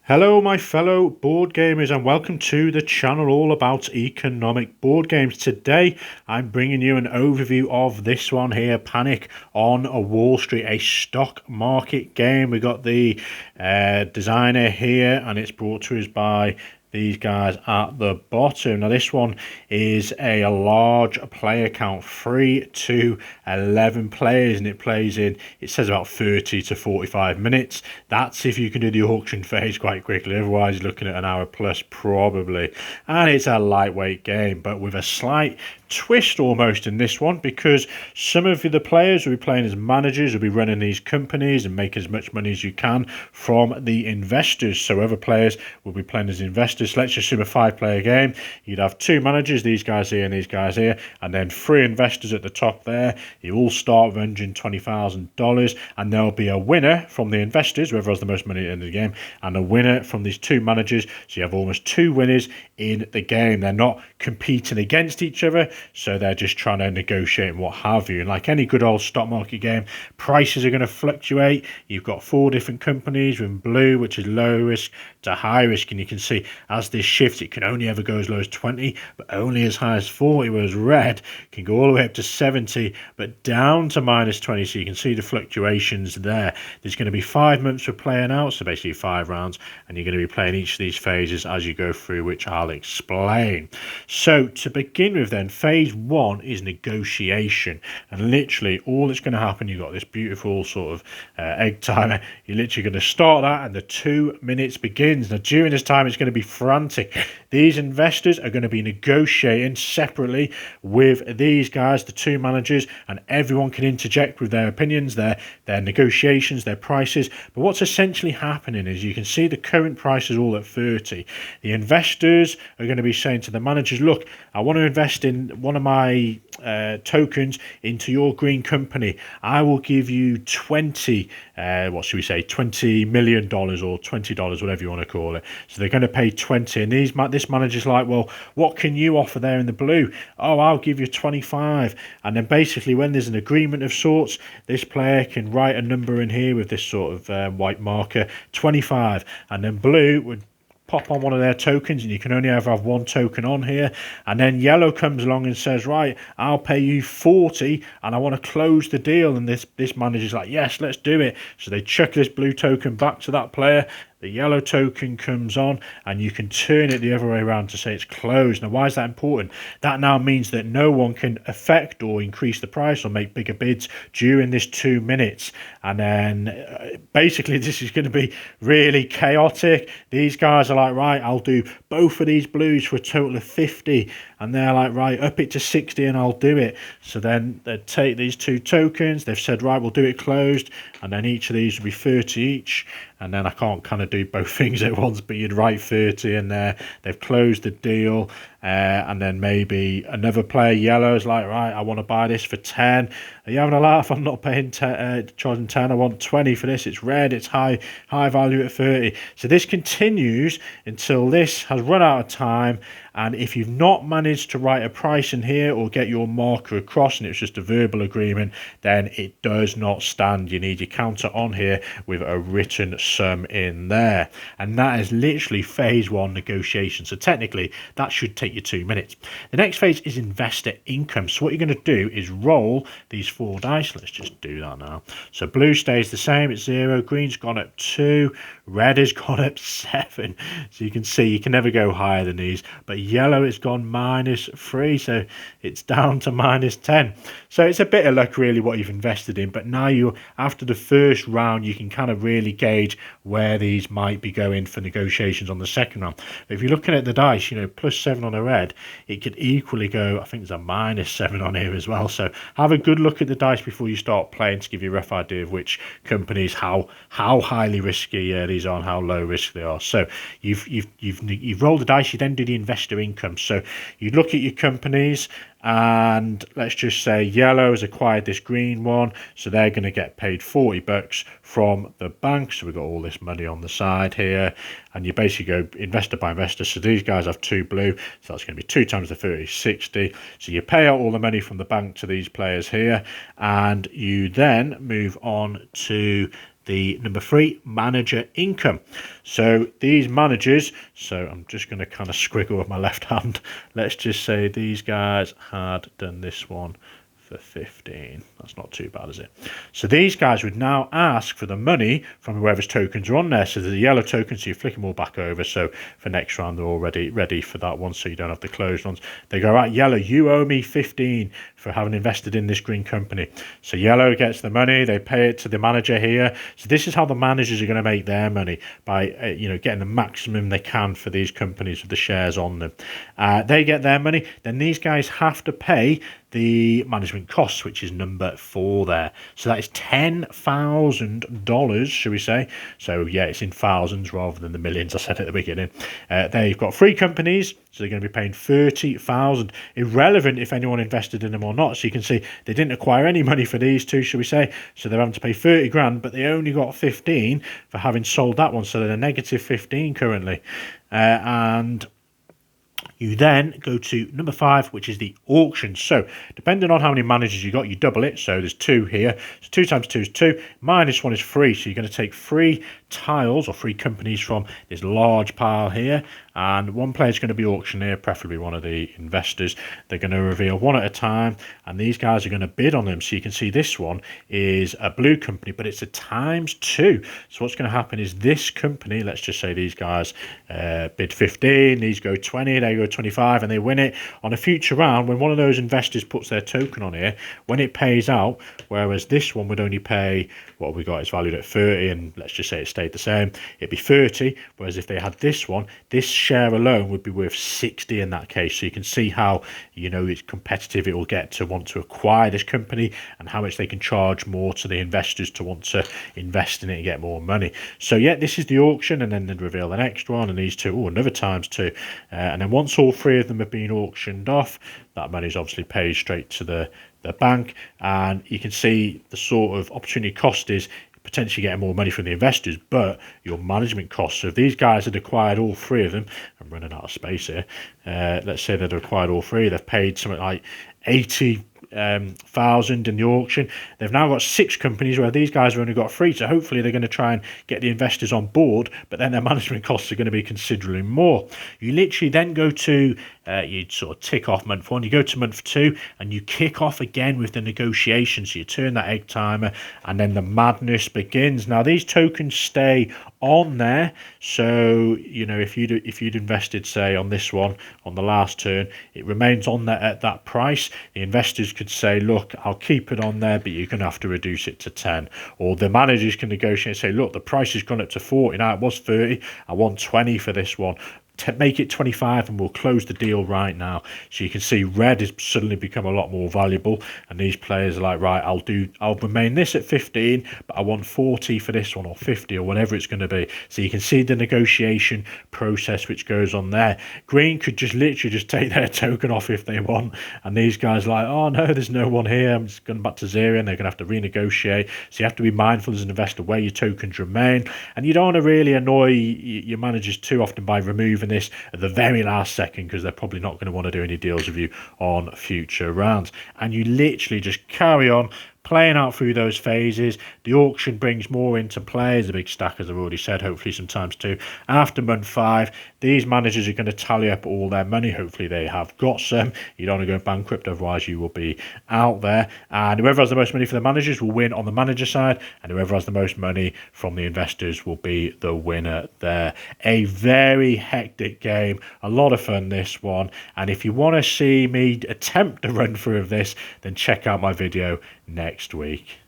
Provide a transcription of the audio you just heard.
Hello, my fellow board gamers, and welcome to the channel all about economic board games. Today, I'm bringing you an overview of this one here, Panic on a Wall Street, a stock market game. We got the designer here, and it's brought to us by these guys at the bottom. Now this one is a large player count, 3 to 11 players, and it plays in, it says about 30 to 45 minutes. That's if you can do the auction phase quite quickly, otherwise you're looking at an hour plus probably. And it's a lightweight game, but with a slight twist almost in this one, because some of the players will be playing as managers, will be running these companies and make as much money as you can from the investors. So other players will be playing as investors. So let's just assume a 5-player game. You'd have 2 managers, these guys here and these guys here, and then 3 investors at the top there. You all start with $120,000, and there'll be a winner from the investors, whoever has the most money at the end of the game, and a winner from these 2 managers. So you have almost 2 winners in the game. They're not competing against each other, so they're just trying to negotiate and what have you. And like any good old stock market game, prices are going to fluctuate. You've got 4 different companies, with blue, which is low risk, to high risk, and you can see as this shifts, it can only ever go as low as 20, but only as high as 40, whereas red can go all the way up to 70, but down to minus 20. So you can see the fluctuations there. There's going to be 5 months for playing out, so basically 5 rounds, and you're going to be playing each of these phases as you go through, which I'll explain. So to begin with then, phase 1 is negotiation, and literally all that's going to happen, you've got this beautiful sort of egg timer. You're literally going to start that, and the 2 minutes begins. Now during this time, it's going to be frantic. These investors are going to be negotiating separately with these guys, the 2 managers, and everyone can interject with their opinions, their negotiations, their prices. But what's essentially happening is you can see the current price is all at 30. The investors are going to be saying to the managers, look, I want to invest in one of my tokens into your green company. I will give you 20 what should we say, $20 million or $20, whatever you want to call it. So they're going to pay 20, and this manager's like, well, what can you offer there in the blue? Oh, I'll give you 25. And then basically when there's an agreement of sorts, this player can write a number in here with this sort of white marker, 25, and then blue would pop on one of their tokens, and you can only ever have 1 token on here. And then yellow comes along and says, right, I'll pay you 40 and I want to close the deal. And this manager's like, yes, let's do it. So they chuck this blue token back to that player. The yellow token comes on, and you can turn it the other way around to say it's closed. Now, why is that important? That now means that no one can affect or increase the price or make bigger bids during this 2 minutes. And then basically this is going to be really chaotic. These guys are like, right, I'll do both of these blues for a total of 50. And they're like, right, up it to 60 and I'll do it. So then they take these 2 tokens. They've said, right, we'll do it closed. And then each of these will be 30 each. And then I can't kind of do both things at once, but you'd write 30 in there. They've closed the deal. And then maybe another player, yellow, is like, right, I want to buy this for 10. Are you having a laugh? I'm not paying charging 10. I want 20 for this. It's red. It's high value at 30. So this continues until this has run out of time. And if you've not managed to write a price in here or get your marker across, and it's just a verbal agreement, then it does not stand. You need your counter on here with a written sum in there. And that is literally phase 1 negotiation. So technically that should take you 2 minutes. The next phase is investor income. So what you're going to do is roll these 4 dice. Let's just do that now. So blue stays the same at 0. Green's gone up 2. Red has gone up 7. So you can see you can never go higher than these. But yellow has gone minus 3. So it's down to minus 10. So it's a bit of luck really what you've invested in. But now after the first round, you can kind of really gauge where these might be going for negotiations on the second round. But if you're looking at the dice, plus 7 on a red, it could equally go, I think there's a minus 7 on here as well. So have a good look at the dice before you start playing to give you a rough idea of which companies, how highly risky these are and how low risk they are. So you've rolled the dice. You then do the investor income. So you look at your companies, and let's just say yellow has acquired this green one, so they're going to get paid $40 from the bank. So we've got all this money on the side here, and you basically go investor by investor. So these guys have 2 blue, so that's going to be 2 times the 30, 60. So you pay out all the money from the bank to these players here, and you then move on to the number 3, manager income. So these managers, so I'm just going to kind of squiggle with my left hand. Let's just say these guys had done this one for 15. That's not too bad, is it? So these guys would now ask for the money from whoever's tokens are on there. So there's a yellow token, so you flick them all back over. So for next round, they're all ready for that one, so you don't have the closed ones. They go, right, yellow, you owe me 15 for having invested in this green company. So yellow gets the money, they pay it to the manager here. So this is how the managers are going to make their money, by getting the maximum they can for these companies with the shares on them. They get their money, then these guys have to pay the management costs, which is number 4 there. So that is $10,000, should we say? So yeah, it's in thousands rather than the millions I said at the beginning. They've got 3 companies, so they're going to be paying $30,000. Irrelevant if anyone invested in them or not. So you can see they didn't acquire any money for these 2, should we say? So they're having to pay 30 grand, but they only got 15 for having sold that one. So they're a negative 15 currently. And you then go to number 5, which is the auction. So depending on how many managers you got, you double it. So there's 2 here. So 2 times 2 is 2. Minus 1 is 3. So you're going to take 3 tiles or 3 companies from this large pile here. And one player is going to be auctioneer, preferably one of the investors. They're going to reveal one at a time. And these guys are going to bid on them. So you can see this one is a blue company, but it's a ×2. So what's going to happen is this company, let's just say these guys bid 15. These go 20. They go 25 and they win it. On a future round, when one of those investors puts their token on here, when it pays out, whereas this one would only pay, what we got is valued at 30, and let's just say it stayed the same, it'd be 30, whereas if they had this one, this share alone would be worth 60 in that case. So you can see how it's competitive it will get to want to acquire this company, and how much they can charge more to the investors to want to invest in it and get more money. So yeah, this is the auction, and then they'd reveal the next one, and these 2, another ×2, and then once all 3 of them have been auctioned off, that money is obviously paid straight to the bank. And you can see the sort of opportunity cost is potentially getting more money from the investors, but your management costs. So if these guys had acquired all 3 of them, I'm running out of space here, let's say they'd acquired all 3, they've paid something like 80,000 in the auction. They've now got 6 companies where these guys have only got 3, so hopefully they're going to try and get the investors on board, but then their management costs are going to be considerably more. You literally then go to you sort of tick off month 1, you go to month 2, and you kick off again with the negotiations. So you turn that egg timer, and then the madness begins. Now these tokens stay on there, so if you'd invested, say, on this one on the last turn, it remains on there at that price. The investors could say, look, I'll keep it on there, but you're going to have to reduce it to 10. Or the managers can negotiate and say, look, the price has gone up to 40 now, it was 30, I want 20 for this one, to make it 25, and we'll close the deal right now. So you can see red has suddenly become a lot more valuable, and these players are like, right, I'll remain this at 15, but I want 40 for this one, or 50, or whatever it's going to be. So you can see the negotiation process which goes on there. Green could just literally just take their token off if they want, and these guys are like, oh no, there's no one here, I'm just going back to 0, and they're going to have to renegotiate. So you have to be mindful as an investor where your tokens remain, and you don't want to really annoy your managers too often by removing this at the very last second, because they're probably not going to want to do any deals with you on future rounds. And you literally just carry on playing out through those phases. The auction brings more into play as a big stack, as I've already said, hopefully sometimes too. After month 5, these managers are going to tally up all their money. Hopefully they have got some. You don't want to go bankrupt, otherwise you will be out there. And whoever has the most money for the managers will win on the manager side, and whoever has the most money from the investors will be the winner there. A very hectic game, a lot of fun this one, and if you want to see me attempt a run through of this, then check out my video next week.